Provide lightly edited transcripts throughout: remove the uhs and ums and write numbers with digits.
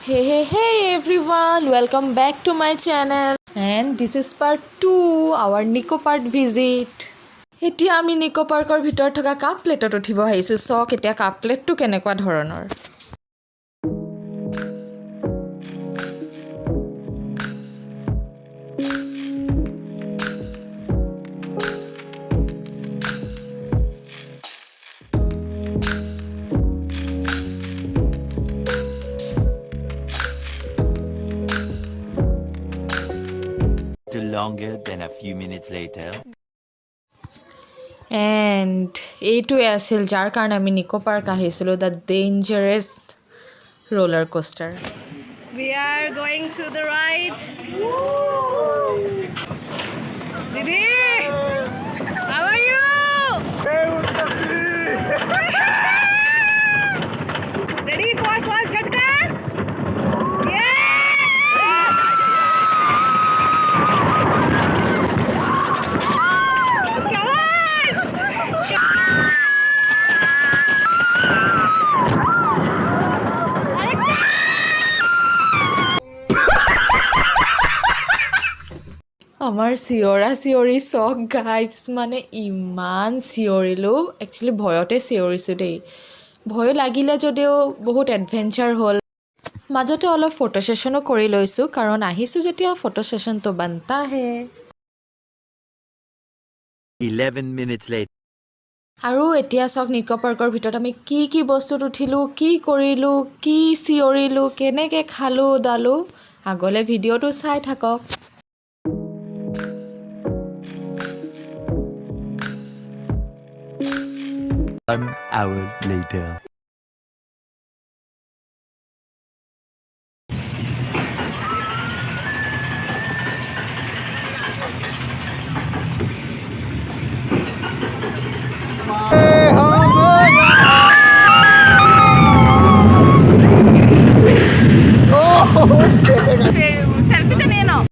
Hey everyone, welcome back to my channel and this is part 2 our NICCO Park visit. এতিয়া আমি নিকো পাৰ্কৰ ভিতৰত থকা কাপ প্লেটত উঠিব আহিছো সক এতিয়া কাপ প্লেটটো কেনেকুৱা ধৰণৰ Longer than a few minutes later. And এইটোৱে আছিল যাৰ কাৰণে আমি নিকো পাৰ্ক আহিছিলো the dangerous roller coaster. We are going to the ride. Didi, how are you? Ready for first jhatka? আমাৰ চিঞৰি সক গাইজ মানে ইমান চিঞৰিলো একচুয়ালি ভয়তে চিঞৰিছো দেই ভয় লাগিলে যদিও বহুত এডভেঞ্চাৰ হ'ল মাজতে অলপ ফটো সেশনো কৰি লৈছো কাৰণ আহিছো যেতিয়া ফটো সেশনটো বনতা হে 11 minutes later. আৰু এতিয়া সক নিকো পাৰ্কৰ ভিতৰত আমি কি বস্তুত উঠিলো কি কৰিলো কি চিঞৰিলো কেনেকে খালো দালো আগলে ভিডিওটো চাই থাকক An hour later.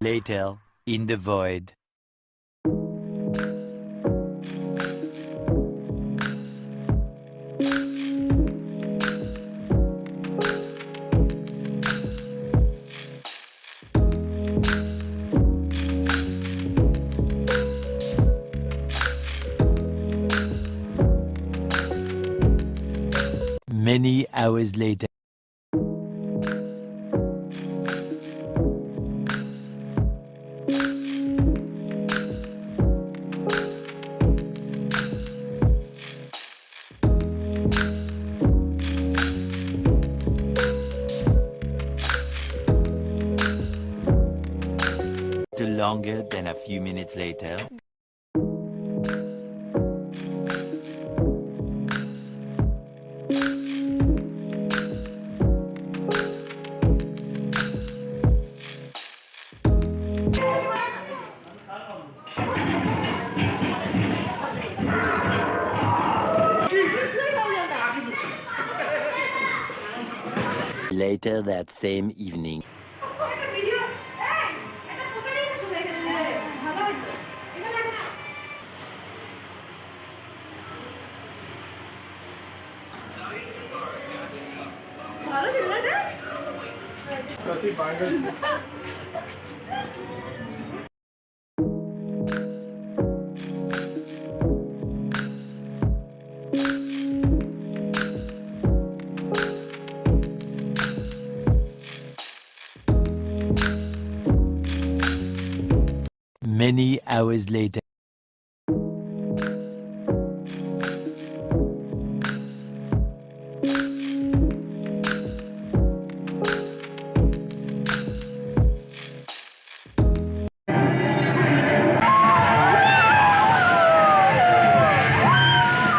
Later, in the void. Many hours later. Longer than a few minutes later. Later that same evening. Many hours later.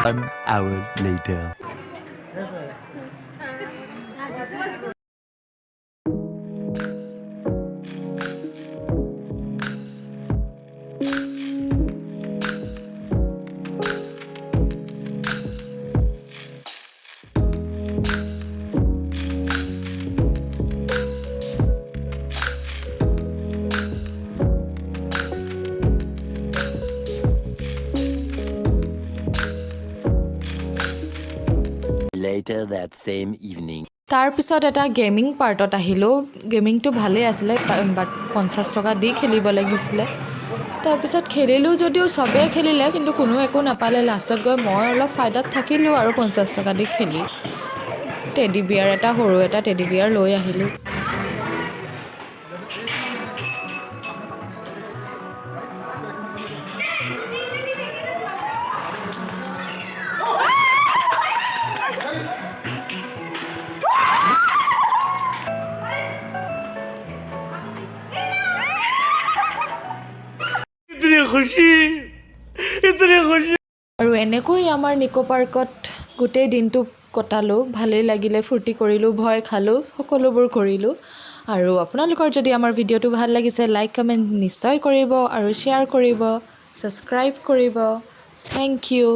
An hour later. Later that same evening. তাৰপিছত এটা গেমিং পাৰ্টত আহিলোঁ গেমিংটো ভালেই আছিলে but 50 টকা দি খেলিব লাগিছিলে তাৰপিছত খেলিলোঁ যদিও চবেই খেলিলে কিন্তু কোনো একো নাপালে লাষ্টত গৈ মই অলপ ফাইদাত থাকিলোঁ আৰু 50 টকা দি খেলি টেডি বিয়াৰ এটা সৰু এটা টেডি বিয়াৰ লৈ আহিলোঁ আৰু এনেকৈ আমাৰ নিকো পাৰ্কত গোটেই দিনটো কটালোঁ ভালেই লাগিলে ফূৰ্তি কৰিলোঁ ভয় খালোঁ সকলোবোৰ কৰিলোঁ আৰু আপোনালোকৰ যদি আমাৰ ভিডিঅ'টো ভাল লাগিছে লাইক কমেণ্ট নিশ্চয় কৰিব আৰু শ্বেয়াৰ কৰিব ছাবস্ক্ৰাইব কৰিব থেংক ইউ